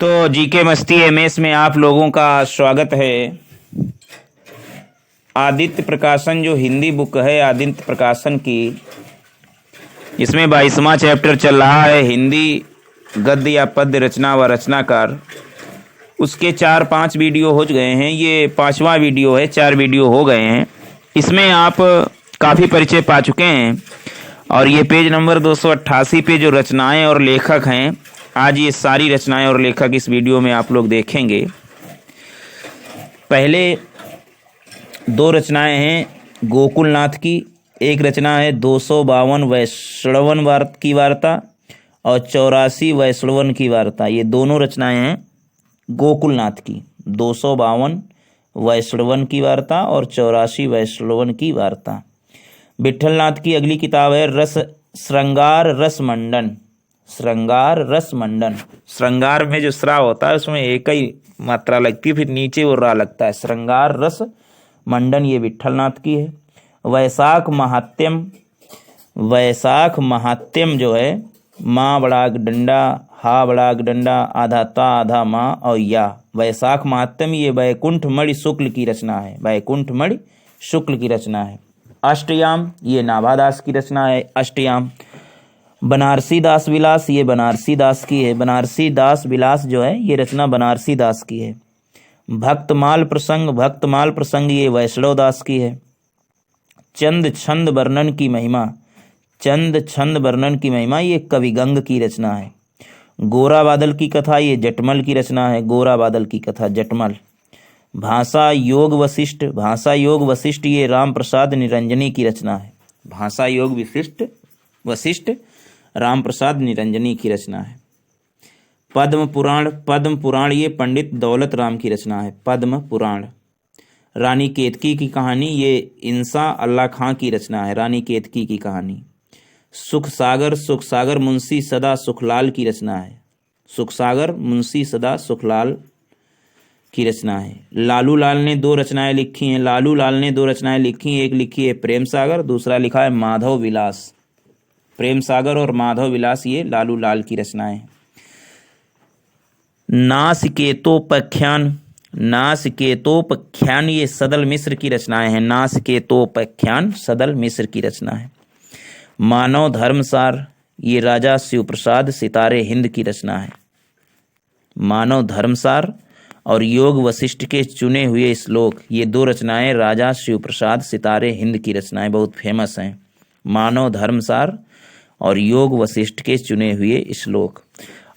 तो जीके मस्ती एमएस में आप लोगों का स्वागत है। आदित्य प्रकाशन जो हिंदी बुक है आदित्य प्रकाशन की, इसमें 22वां चैप्टर चल रहा है हिंदी गद्य या पद्य रचना व रचनाकार। उसके 4-5 वीडियो हो गए हैं, ये 5वां वीडियो है, 4 वीडियो हो गए हैं। इसमें आप काफ़ी परिचय पा चुके हैं और ये पेज नंबर 288 पे जो रचनाएं और लेखक हैं, आज ये सारी रचनाएं और लेखक इस वीडियो में आप लोग देखेंगे। पहले 2 रचनाएं हैं गोकुलनाथ की, एक रचना है 252 वैष्णवन की वार्ता और 84 वैष्णवन की वार्ता। ये दोनों रचनाएं हैं गोकुलनाथ की, 252 वैष्णवन की वार्ता और 84 वैष्णवन की वार्ता। विठलनाथ की अगली किताब है श्रृंगार रस मंडन। श्रृंगार रस मंडन, श्रृंगार में जो श्रा होता है उसमें एक ही मात्रा लगती है, फिर नीचे वो रा लगता है। श्रृंगार रस मंडन ये विठलनाथ की है। वैशाख महात्म्यम जो है, माँ बड़ाग डंडा, हा बड़ाग डंडा, आधा ता आधा माँ और या। वैशाख महात्म्यम ये वैकुंठ मणि शुक्ल की रचना है, वैकुंठ मणि शुक्ल की रचना है। अष्टयाम ये नाभादास की रचना है, अष्टयाम। बनारसी दास विलास ये बनारसी दास की है, बनारसी दास विलास जो है ये रचना बनारसी दास की है। भक्तमाल प्रसंग ये वैष्णव दास की है। चंद छंद वर्णन की महिमा ये कवि गंग की रचना है। गोरा बादल की कथा ये जटमल की रचना है, गोरा बादल की कथा जटमल। भाषा योग वशिष्ठ ये राम प्रसाद निरंजनी की रचना है। भाषा योग वशिष्ठ राम प्रसाद निरंजनी की रचना है। पद्म पुराण ये पंडित दौलत राम की रचना है, पद्म पुराण। रानी केतकी की कहानी ये इंसा अल्लाह खां की रचना है, रानी केतकी की कहानी। सुख सागर मुंशी सदा सुखलाल की रचना है, सुख सागर मुंशी सदा सुखलाल की रचना है। लालू लाल ने 2 रचनाएं लिखी हैं, एक लिखी है प्रेम सागर, दूसरा लिखा है माधव विलास। प्रेम सागर और माधव विलास ये लालू लाल की रचनाएं। नासिकेतोपख्यान ये सदल मिश्र की रचनाएं हैं, नासिकेतोपख्यान सदल मिश्र की रचना है। मानव धर्मसार ये राजा शिवप्रसाद सितारे हिंद की रचना है। मानव धर्मसार और योग वशिष्ठ के चुने हुए श्लोक ये 2 रचनाएं राजा शिवप्रसाद सितारे हिंद की रचनाएं, बहुत फेमस हैं। मानव धर्मसार और योग वशिष्ठ के चुने हुए श्लोक।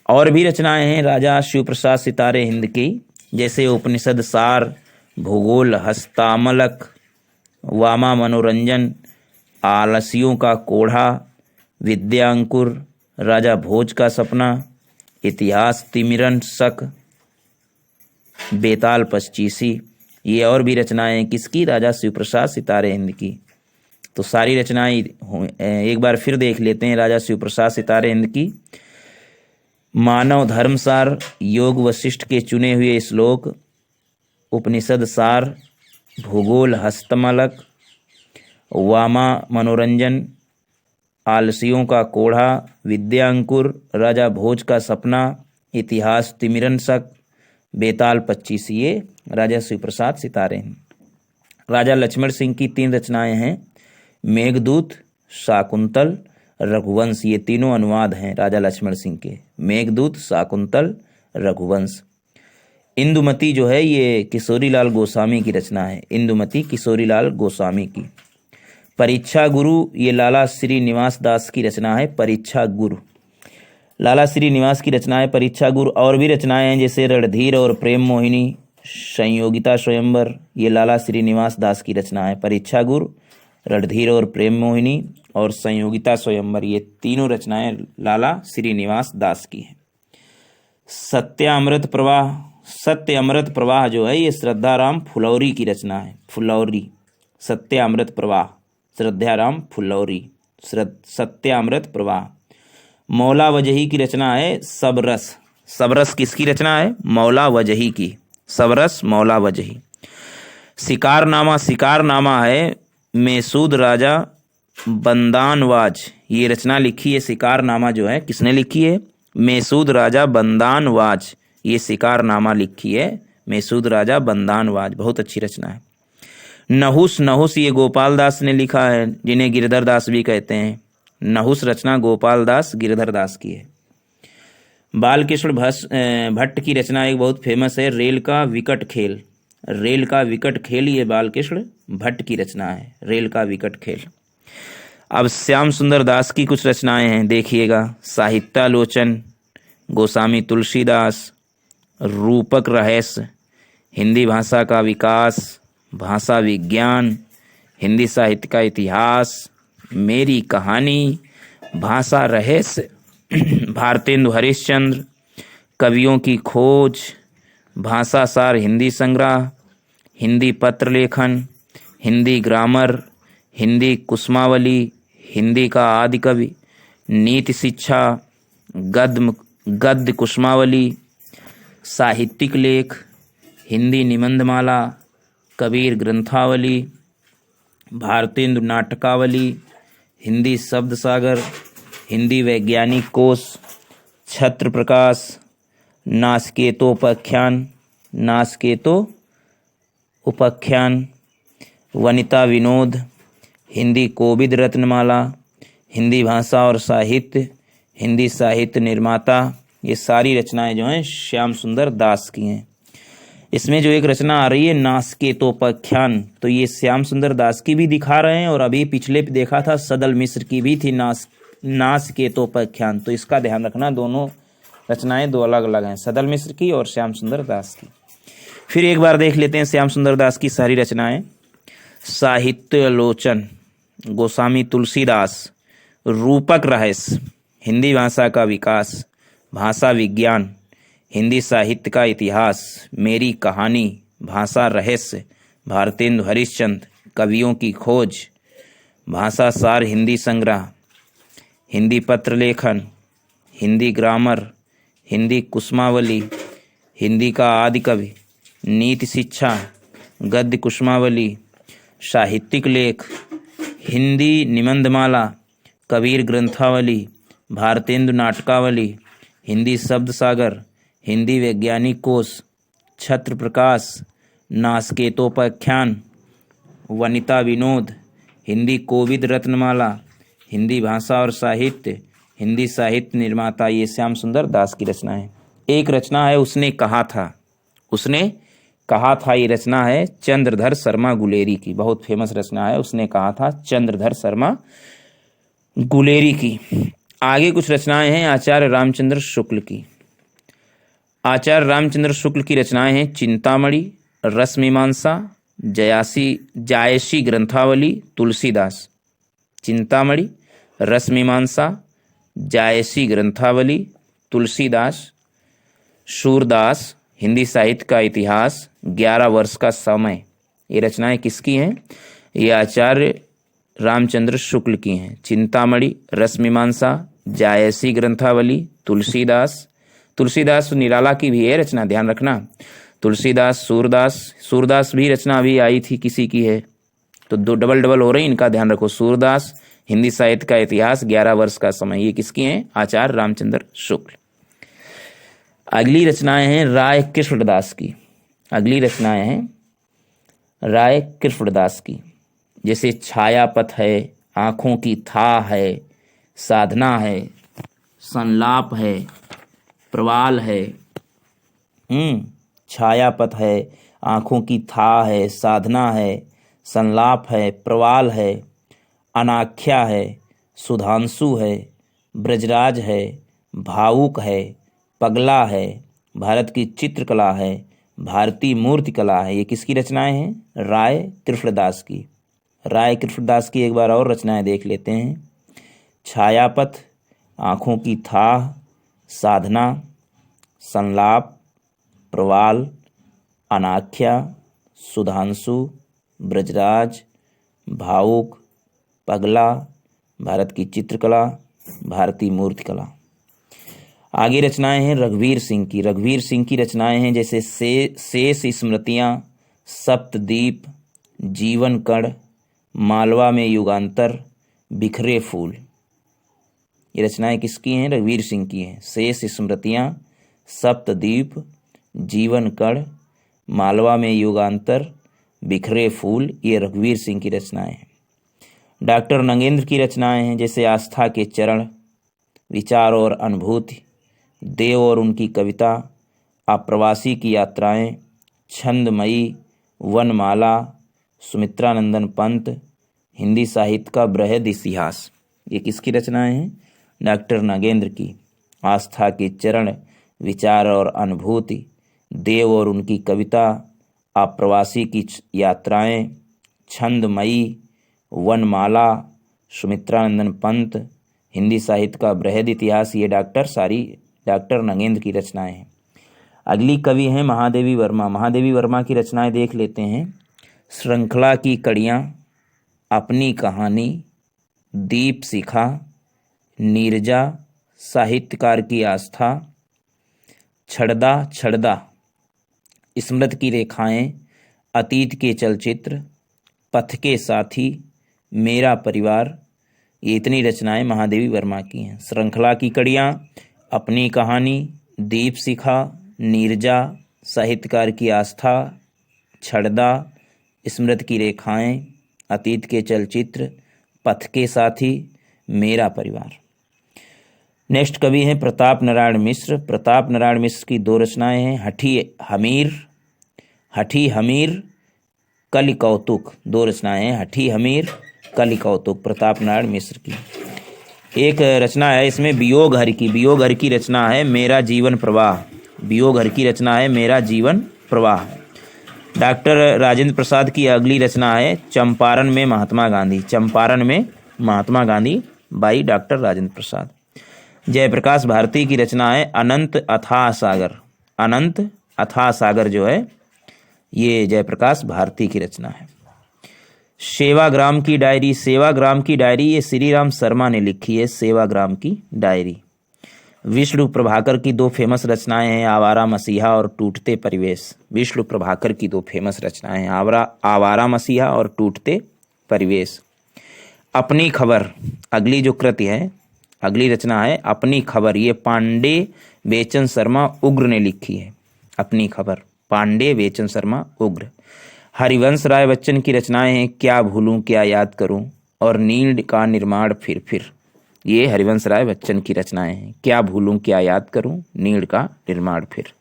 और भी रचनाएं हैं राजा शिवप्रसाद सितारे हिंद की, जैसे उपनिषद सार, भूगोल हस्तामलक, वामा मनोरंजन, आलसियों का कोढ़ा, विद्यांकुर, राजा भोज का सपना, इतिहास तिमिरन शक, बेताल 25। ये और भी रचनाएं किसकी, राजा शिवप्रसाद सितारे हिंद की। तो सारी रचनाएं एक बार फिर देख लेते हैं राजा शिवप्रसाद सितारे हिंद की। मानव धर्मसार, योग वशिष्ठ के चुने हुए श्लोक, उपनिषद सार, भूगोल हस्तमलक, वामा मनोरंजन, आलसियों का कोढ़ा, विद्यांकुर, राजा भोज का सपना, इतिहास तिमिरन शक, बेताल 25 ये राजा शिवप्रसाद सितारे हिंद। राजा लक्ष्मण सिंह की 3 रचनाएं हैं, मेघदूत, शाकुंतल, रघुवंश। ये तीनों अनुवाद हैं राजा लक्ष्मण सिंह के, मेघदूत, शाकुंतल, रघुवंश। इंदुमती जो है ये किशोरीलाल गोस्वामी की रचना है, इंदुमती किशोरीलाल गोस्वामी की। परीक्षा गुरु ये लाला श्रीनिवास दास की रचना है, परीक्षा गुरु, लाला श्रीनिवास की रचना है परीक्षा गुरु। और भी रचनाएं हैं जैसे रणधीर और प्रेम मोहिनी, संयोगिता स्वयंवर, ये लाला श्रीनिवास दास की रचना है, परीक्षा गुरु, रणधीर और प्रेम मोहिनी और संयोगिता स्वयंवर, ये तीनों रचनाएं लाला श्रीनिवास दास की हैं। सत्य अमृत प्रवाह जो है ये श्रद्धाराम फुलौरी की रचना है, फुलौरी। सत्य अमृत प्रवाह, श्रद्धाराम फुलौरी, सत्य अमृत प्रवाह। मौला वजही की रचना है सबरस, सबरस किसकी रचना है, मौला वजही की, सबरस मौला वजही। शिकारनामा है मैसूद राजा बंदानवाज, ये रचना लिखी है शिकारनामा जो है किसने लिखी है, मैसूद राजा बंदानवाज, ये शिकारनामा लिखी है मैसूद राजा बंदानवाज, बहुत अच्छी रचना है। नहुस, नहुस ये गोपाल दास ने लिखा है, जिन्हें गिरधर दास भी कहते हैं। नहुस रचना गोपाल दास गिरधर दास की है। बालकृष्ण भट्ट की रचना एक बहुत फेमस है, रेल का विकट खेल। रेल का विकट खेल ये बालकृष्ण भट्ट की रचना है, रेल का विकट खेल। अब श्याम सुंदर दास की कुछ रचनाएं हैं, देखिएगा। साहित्यालोचन, गोस्वामी तुलसीदास, रूपक रहस्य, हिंदी भाषा का विकास, भाषा विज्ञान, हिंदी साहित्य का इतिहास, मेरी कहानी, भाषा रहस्य, भारतेंदु हरिश्चंद्र, कवियों की खोज, भाषा सार हिंदी संग्रह, हिंदी पत्र लेखन, हिंदी ग्रामर, हिंदी कुसुमावली, हिंदी का आदि कवि, नीति शिक्षा, गद्य कुसुमावली, साहित्यिक लेख, हिंदी निबंधमाला, कबीर ग्रंथावली, भारतेंदु नाटकावली, हिंदी शब्द सागर, हिंदी वैज्ञानिक कोश, छत्र प्रकाश, नासकेतोपाख्यान, नासकेतोपाख्यान, वनिता विनोद, हिंदी कोविद रत्नमाला, हिंदी भाषा और साहित्य, हिंदी साहित्य निर्माता। ये सारी रचनाएं जो हैं श्याम सुंदर दास की हैं। इसमें जो एक रचना आ रही है नासकेतोपाख्यान, तो ये श्याम सुंदर दास की भी दिखा रहे हैं, और अभी पिछले पे देखा था सदल मिश्र की भी थी नासकेतोपाख्यान, तो इसका ध्यान रखना, दोनों रचनाएं दो अलग अलग हैं, सदल मिश्र की और श्याम सुंदर दास की। फिर एक बार देख लेते हैं श्याम सुंदर दास की सारी रचनाएं। साहित्यालोचन, गोस्वामी तुलसीदास, रूपक रहस्य, हिंदी भाषा का विकास, भाषा विज्ञान, हिंदी साहित्य का इतिहास, मेरी कहानी, भाषा रहस्य, भारतेंदु हरिश्चंद्र, कवियों की खोज, भाषा सार हिंदी संग्रह, हिंदी पत्र लेखन, हिंदी ग्रामर, हिंदी कुसुमावली, हिंदी का आदि कवि, नीति शिक्षा, गद्य कुसुमावली, साहित्यिक लेख, हिंदी निबंधमाला, कबीर ग्रंथावली, भारतेंदु नाटकावली, हिंदी शब्द सागर, हिंदी वैज्ञानिक कोश, छत्र प्रकाश, नासकेतोपाख्यान, वनिता विनोद, हिंदी कोविद रत्नमाला, हिंदी भाषा और साहित्य, हिंदी साहित्य निर्माता। ये श्याम सुंदर दास की रचना है। एक रचना है उसने कहा था, ये रचना है चंद्रधर शर्मा गुलेरी की, बहुत फेमस रचना है, उसने कहा था, चंद्रधर शर्मा गुलेरी की। आगे कुछ रचनाएं हैं आचार्य रामचंद्र शुक्ल की। आचार्य रामचंद्र शुक्ल की रचनाएं हैं चिंतामणि, रसमीमांसा, जायसी ग्रंथावली, तुलसीदास। चिंतामणि, रसमीमांसा, जायसी ग्रंथावली, तुलसीदास। सूरदास, हिंदी साहित्य का इतिहास, 11 वर्ष का समय। ये रचनाएं किसकी हैं? ये आचार्य रामचंद्र शुक्ल की हैं। चिंतामणि, रसमीमांसा, जायसी ग्रंथावली, तुलसीदास। तुलसीदास निराला की भी है रचना, ध्यान रखना। तुलसीदास, सूरदास भी रचना अभी आई थी, किसी की है, तो दो डबल हो रही, इनका ध्यान रखो। सूरदास, हिंदी साहित्य का इतिहास, 11 वर्ष का समय, ये किसकी हैं? आचार्य रामचंद्र शुक्ल। अगली रचनाएं हैं राय कृष्णदास की। राय कृष्णदास की, जैसे छायापथ है, आंखों की था है, साधना है, संलाप है, प्रवाल है। छायापथ है, आंखों की था है, साधना है, संलाप है, प्रवाल है, अनाख्या है, सुधांशु है, ब्रजराज है, भावुक है, पगला है, भारत की चित्रकला है, भारतीय मूर्ति कला है। ये किसकी रचनाएं हैं? राय कृष्णदास की। राय कृष्णदास की एक बार और रचनाएं देख लेते हैं। छायापथ, आंखों की था, साधना, संलाप, प्रवाल, अनाख्या, सुधांशु, ब्रजराज, भावुक, पगला, भारत की चित्रकला, भारतीय मूर्ति कला। आगे रचनाएं हैं रघुवीर सिंह की। रघुवीर सिंह की रचनाएं हैं जैसे शेष स्मृतियाँ, सप्तद्वीप, जीवन कण, मालवा में युगांतर, बिखरे फूल। ये रचनाएं किसकी हैं? रघुवीर सिंह की हैं। शेष स्मृतियाँ, सप्तद्वीप, जीवन कण, मालवा में युगांतर, बिखरे फूल, ये रघुवीर सिंह की रचनाएं हैं। डॉक्टर नगेंद्र की रचनाएं हैं जैसे आस्था के चरण, विचार और अनुभूति, देव और उनकी कविता, आप्रवासी की यात्राएं, छंदमयी, वनमाला, सुमित्रानंदन पंत, हिंदी साहित्य का बृहद इतिहास। ये किसकी रचनाएं हैं? डॉक्टर नगेंद्र की। आस्था के चरण, विचार और अनुभूति, देव और उनकी कविता, आप्रवासी की यात्राएं, छंदमयी, वनमाला, सुमित्रानंदन पंत, हिंदी साहित्य का बृहद इतिहास, ये डॉक्टर नगेंद्र की रचनाएं हैं। अगली कवि हैं महादेवी वर्मा। महादेवी वर्मा की रचनाएं देख लेते हैं। श्रृंखला की कड़ियाँ, अपनी कहानी, दीप शिखा, नीरजा, साहित्यकार की आस्था, छड़दा छड़दा, स्मृति की रेखाएं, अतीत के चलचित्र, पथ के साथी, मेरा परिवार, ये इतनी रचनाएं महादेवी वर्मा की हैं। श्रृंखला की कड़ियाँ, अपनी कहानी, दीप शिखा, नीरजा, साहित्यकार की आस्था, छड़दा, स्मृति की रेखाएं, अतीत के चलचित्र, पथ के साथी, मेरा परिवार। नेक्स्ट कवि हैं प्रताप नारायण मिश्र। प्रताप नारायण मिश्र की दो रचनाएं हैं, हठी हमीर, कलि कौतुक। दो रचनाएं हैं, हठी हमीर, कलि कौतुक, प्रताप नारायण मिश्र की। एक रचना है इसमें वियोग हर की। वियोग हर की रचना है मेरा जीवन प्रवाह। वियोग हर की रचना है मेरा जीवन प्रवाह। डॉक्टर राजेंद्र प्रसाद की अगली रचना है चंपारण में महात्मा गांधी। चंपारण में महात्मा गांधी बाई डॉक्टर राजेंद्र प्रसाद। जयप्रकाश भारती की रचना है अनंत अथाह सागर। अनंत अथाह सागर जो है ये जयप्रकाश भारती की रचना है। सेवाग्राम की डायरी। सेवाग्राम की डायरी ये श्री राम शर्मा ने लिखी है। सेवाग्राम की डायरी। विष्णु प्रभाकर की दो फेमस रचनाएं हैं, आवारा मसीहा और टूटते परिवेश। विष्णु प्रभाकर की दो फेमस रचनाएं हैं, आवारा मसीहा और टूटते परिवेश। अपनी खबर, अगली जो कृति है, अगली रचना है अपनी खबर। ये पांडे बेचन शर्मा उग्र ने लिखी है। अपनी खबर, पांडे बेचन शर्मा उग्र। हरिवंश राय बच्चन की रचनाएं हैं क्या भूलूं क्या याद करूं और नील का निर्माण फिर। ये हरिवंश राय बच्चन की रचनाएं हैं, क्या भूलूं क्या याद करूं, नील का निर्माण फिर।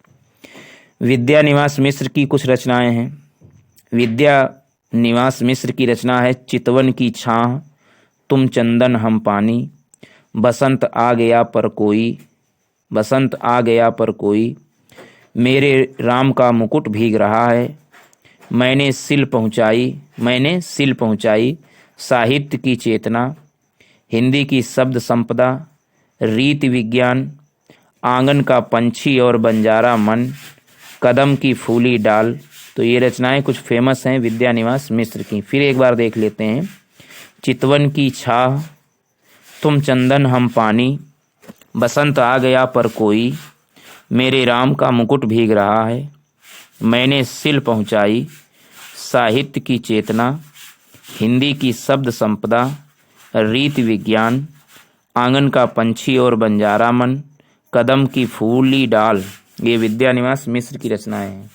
विद्या निवास मिश्र की कुछ रचनाएं हैं। विद्या निवास मिश्र की रचना है चितवन की छाह, तुम चंदन हम पानी, बसंत आ गया पर कोई, बसंत आ गया पर कोई, मेरे राम का मुकुट भीग रहा है, मैंने सिल पहुंचाई, साहित्य की चेतना, हिंदी की शब्द संपदा, रीति विज्ञान, आंगन का पंछी और बंजारा मन, कदम की फूली डाल। तो ये रचनाएं कुछ फेमस हैं विद्या निवास मिश्र की। फिर एक बार देख लेते हैं। चितवन की छाह, तुम चंदन हम पानी, बसंत आ गया पर कोई, मेरे राम का मुकुट भीग रहा है, मैंने सिल पहुंचाई, साहित्य की चेतना, हिंदी की शब्द संपदा, रीति विज्ञान, आंगन का पंछी और बंजारा मन, कदम की फूली डाल। ये विद्या निवास मिश्र की रचनाएं हैं।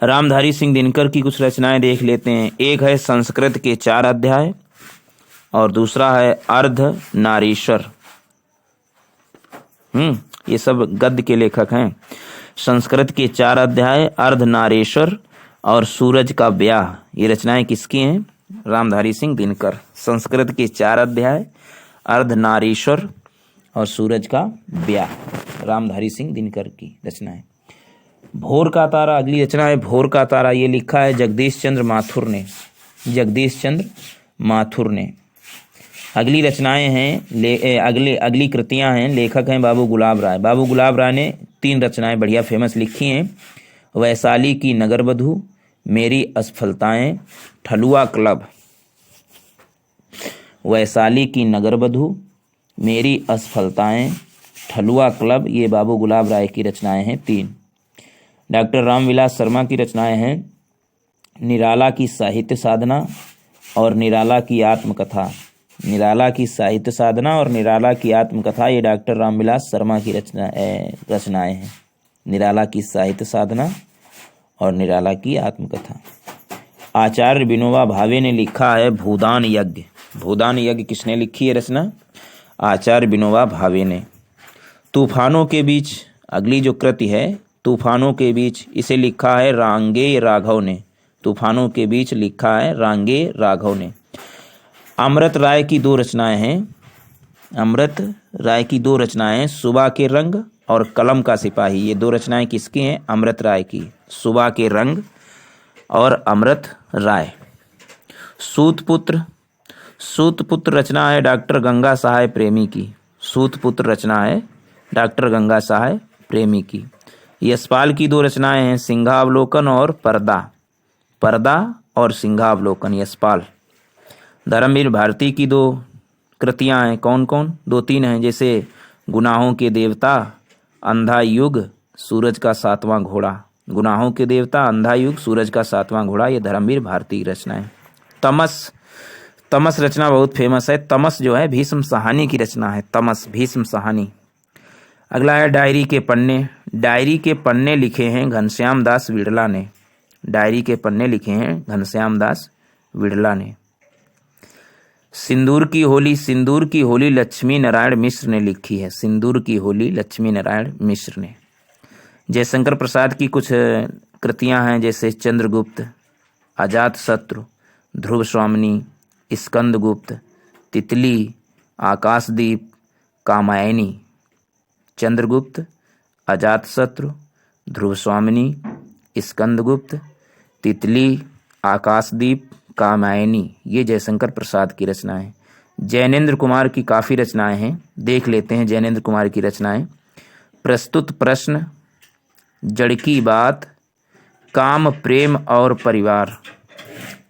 रामधारी सिंह दिनकर की कुछ रचनाएं देख लेते हैं। एक है संस्कृत के 4 अध्याय और दूसरा है अर्धनारीश्वर। ये सब गद्य के लेखक हैं। संस्कृत के 4 अध्याय, अर्धनारीश्वर और सूरज का ब्याह, ये रचनाएं किसकी हैं? रामधारी सिंह दिनकर। संस्कृत के 4 अध्याय, अर्धनारीश्वर और सूरज का ब्याह, रामधारी सिंह दिनकर की रचनाएं। भोर का तारा, अगली रचना है भोर का तारा। ये लिखा है जगदीश चंद्र माथुर ने। अगली रचनाएं हैं अगली कृतियां हैं, लेखक हैं बाबू गुलाब राय। बाबू गुलाब राय ने 3 रचनाएं बढ़िया फेमस लिखी हैं। वैशाली की नगरबधू, मेरी असफलताएं, ठलुआ क्लब। वैशाली की नगरबधू, मेरी असफलताएं, ठलुआ क्लब, ये बाबू गुलाब राय की रचनाएं हैं 3। डॉक्टर रामविलास शर्मा की रचनाएं हैं निराला की साहित्य साधना और निराला की आत्मकथा। निराला की साहित्य साधना और निराला की आत्मकथा, ये डॉक्टर रामविलास शर्मा की रचनाएं हैं। निराला की साहित्य साधना और निराला की आत्मकथा। आचार्य विनोबा भावे ने लिखा है भूदान यज्ञ। भूदान यज्ञ किसने लिखी है रचना? आचार्य विनोबा भावे ने। तूफानों के बीच, अगली जो कृति है तूफानों के बीच, इसे लिखा है रांगे राघव ने। तूफानों के बीच लिखा है रांगे राघव ने। अमृत राय की दो रचनाएं हैं। अमृत राय की दो रचनाएं, सुबह के रंग और कलम का सिपाही। ये दो रचनाएं किसकी हैं? अमृत राय की। सुबह के रंग और अमृत राय। सूतपुत्र, सूतपुत्र रचना है डॉक्टर गंगा सहाय प्रेमी की। सूतपुत्र रचना है डॉक्टर गंगा सहाय प्रेमी की। यशपाल की दो रचनाएं हैं सिंहावलोकन और पर्दा। पर्दा और सिंहावलोकन, यशपाल। धर्मवीर भारती की दो कृतियां हैं, कौन कौन? दो तीन हैं, जैसे गुनाहों के देवता, अंधा युग, सूरज का सातवां घोड़ा। गुनाहों के देवता, अंधा युग, सूरज का सातवां घोड़ा, ये धर्मवीर भारती की रचना है। तमस, तमस रचना बहुत फेमस है। तमस जो है भीष्म साहनी की रचना है। तमस, भीष्म साहनी। अगला है डायरी के पन्ने। डायरी के पन्ने लिखे हैं घनश्याम दास विड़ला ने। डायरी के पन्ने लिखे हैं घनश्याम दास विड़ला ने। सिंदूर की होली, सिंदूर की होली लक्ष्मी नारायण मिश्र ने लिखी है। सिंदूर की होली लक्ष्मी नारायण मिश्र ने। जयशंकर प्रसाद की कुछ कृतियां हैं, जैसे चंद्रगुप्त, अजात शत्रु, ध्रुव स्वामिनी, स्कंदगुप्त, तितली, आकाशदीप, कामायनी। चंद्रगुप्त, अजातशत्रु, ध्रुव स्वामिनी, स्कंदगुप्त, तितली, आकाशदीप, कामायनी, ये जयशंकर प्रसाद की रचनाएं। जैनेन्द्र कुमार की काफ़ी रचनाएं हैं, देख लेते हैं जैनेन्द्र कुमार की रचनाएं। प्रस्तुत प्रश्न, जड़ की बात, काम प्रेम और परिवार।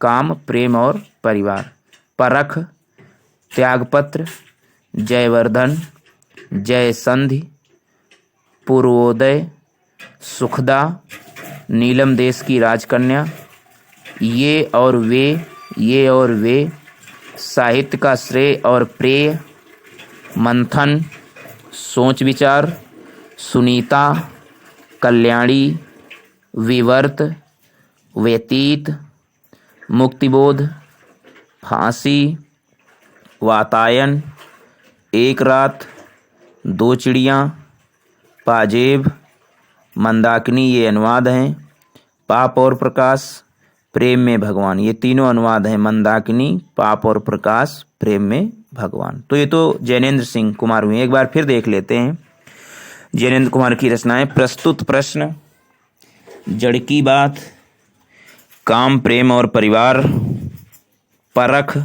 काम प्रेम और परिवार। परख, त्यागपत्र, जयवर्धन, जय संधि, पूर्वोदय, सुखदा, नीलम देश की राजकन्या, ये और वे, ये और वे, साहित्य का श्रेय और प्रेय, मंथन, सोच विचार, सुनीता, कल्याणी, विवर्त, व्यतीत, मुक्तिबोध, फांसी, वातायन, एक रात, दो चिड़ियाँ, पाजेब, मंदाकिनी, ये अनुवाद हैं। पाप और प्रकाश, प्रेम में भगवान, ये तीनों अनुवाद हैं। मंदाकिनी, पाप और प्रकाश, प्रेम में भगवान। तो ये तो जैनेन्द्र सिंह कुमार हुए। एक बार फिर देख लेते हैं जैनेन्द्र कुमार की रचनाएं। प्रस्तुत प्रश्न, जड़ की बात, काम प्रेम और परिवार, परख,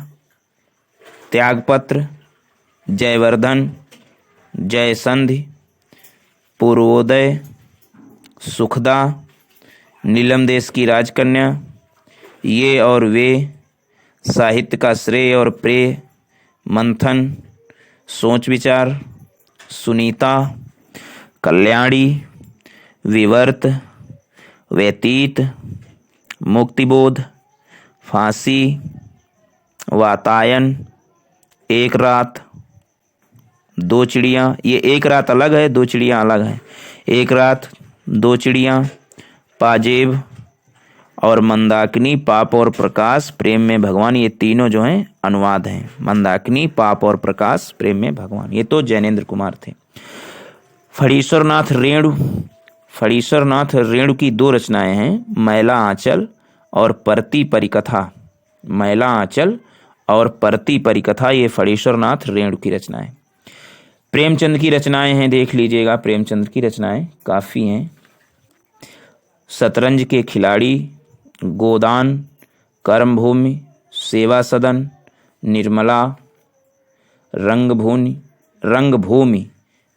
त्यागपत्र, जयवर्धन, जय संधि, पूर्वोदय, सुखदा, नीलम देश की राजकन्या, ये और वे, साहित्य का श्रेय और प्रेय, मंथन, सोच विचार, सुनीता, कल्याणी, विवर्त, व्यतीत, मुक्तिबोध, फांसी, वातायन, एक रात, दो चिड़ियाँ। ये एक रात अलग है, दो चिड़ियाँ अलग है। एक रात, दो चिड़ियाँ, पाजेब और मंदाकिनी, पाप और प्रकाश, प्रेम में भगवान, ये तीनों जो हैं अनुवाद हैं। मंदाकिनी, पाप और प्रकाश, प्रेम में भगवान, ये तो जैनेन्द्र कुमार थे। फणीश्वरनाथ रेणु, फणीश्वरनाथ रेणु की दो रचनाएं हैं, मैला आंचल और परती परिकथा। मैला आंचल और परती परिकथा, ये फणीश्वरनाथ रेणु की रचनाएं। प्रेमचंद की रचनाएं हैं, देख लीजिएगा। प्रेमचंद की रचनाएं काफ़ी हैं। शतरंज के खिलाड़ी, गोदान, कर्मभूमि, सेवा सदन, निर्मला, रंगभूमि,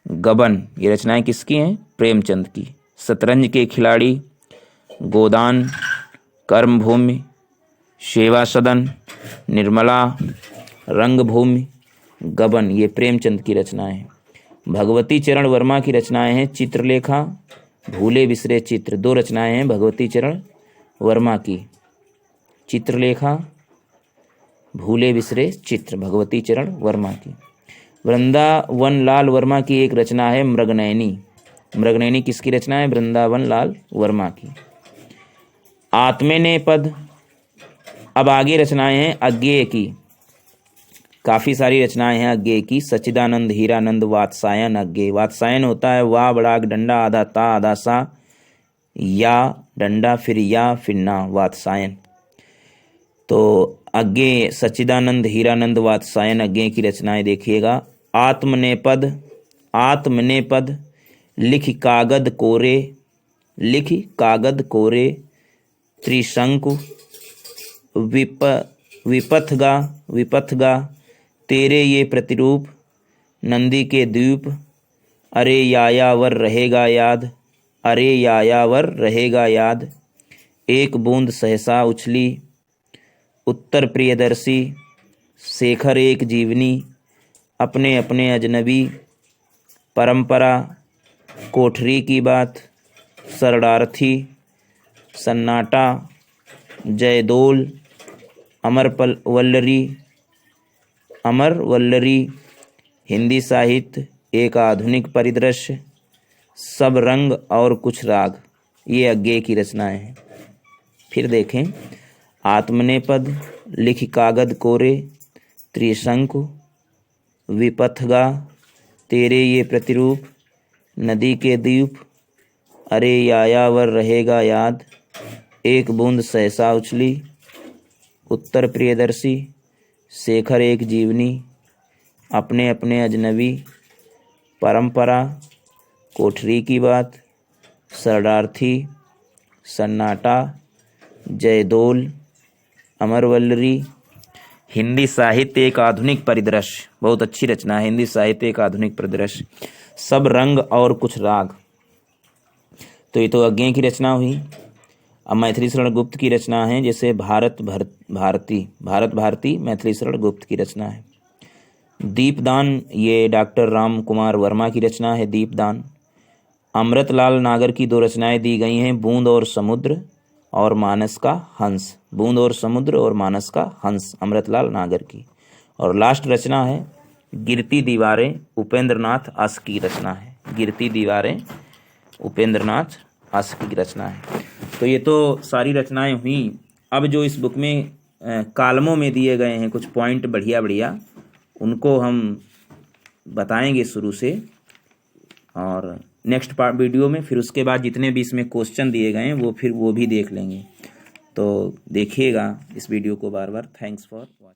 गबन, ये रचनाएं किसकी हैं? प्रेमचंद की। शतरंज के खिलाड़ी, गोदान, कर्मभूमि, सेवा सदन, निर्मला, रंगभूमि, गबन, ये प्रेमचंद की रचनाएं हैं। भगवती चरण वर्मा की रचनाएं हैं चित्रलेखा, भूले बिसरे चित्र। दो रचनाएं हैं भगवती चरण वर्मा की, चित्रलेखा, भूले बिसरे चित्र, भगवती चरण वर्मा की। वृंदावन लाल वर्मा की एक रचना है मृगनयनी। मृगनयनी किसकी रचना है? वृंदावन लाल वर्मा की। आत्मने पद। अब आगे रचनाएं हैं अज्ञेय की, काफ़ी सारी रचनाएं हैं अज्ञेय की। सच्चिदानंद, हीरानंद, वात्सायन अज्ञेय। वात्सायन होता है वाह बड़ाक डंडा आधा ता आधा सा, या डंडा फिर या फिर ना, वात्सायन। तो अज्ञेय सच्चिदानंद, हीरानंद, वात्सायन अज्ञेय की रचनाएं देखिएगा। आत्मनेपद। आत्मनेपद। लिख कागद कोरे। लिख कागद कोरे। त्रिशंकु। विपथगा। विपथगा। तेरे ये प्रतिरूप। नंदी के द्वीप। अरे यायावर रहेगा याद। अरे यायावर रहेगा याद। एक बूंद सहसा उछली। उत्तर प्रियदर्शी। शेखर एक जीवनी। अपने अपने अजनबी। परंपरा। कोठरी की बात। शरणार्थी। सन्नाटा। जयदोल। अमर वल्लरी। अमर वल्लरी। हिंदी साहित्य एक आधुनिक परिदृश्य। सब रंग और कुछ राग। ये अज्ञेय की रचनाएं हैं। फिर देखें, आत्मनेपद, लिख कागद कोरे, त्रिशंकु, विपथगा, तेरे ये प्रतिरूप, नदी के द्वीप, अरे यायावर रहेगा याद, एक बूंद सहसा उछली, उत्तर प्रियदर्शी, शेखर एक जीवनी, अपने अपने अजनबी, परंपरा, कोठरी की बात, शरणार्थी, सन्नाटा, जयदोल, अमरवल्लरी, हिंदी साहित्य एक आधुनिक परिदृश्य। बहुत अच्छी रचना है, हिंदी साहित्य एक आधुनिक परिदृश्य। सब रंग और कुछ राग। तो ये तो अज्ञेय की रचना हुई। अब मैथिली शरण गुप्त की रचना है, जैसे भारत भारती मैथिली शरण गुप्त की रचना है। दीपदान, ये डॉक्टर राम कुमार वर्मा की रचना है, दीपदान। अमृतलाल नागर की दो रचनाएं दी गई हैं, बूंद और समुद्र और मानस का हंस। बूंद और समुद्र और मानस का हंस, अमृतलाल नागर की। और लास्ट रचना है गिरती दीवारें, उपेंद्रनाथ आस की रचना है। गिरती दीवारें उपेंद्रनाथ आस की रचना है। तो ये तो सारी रचनाएं हुई। अब जो इस बुक में कालमों में दिए गए हैं कुछ पॉइंट बढ़िया बढ़िया, उनको हम बताएंगे शुरू से और नेक्स्ट पार्ट वीडियो में। फिर उसके बाद जितने भी इसमें क्वेश्चन दिए गए हैं वो भी देख लेंगे। तो देखिएगा इस वीडियो को बार बार। Thanks for watching.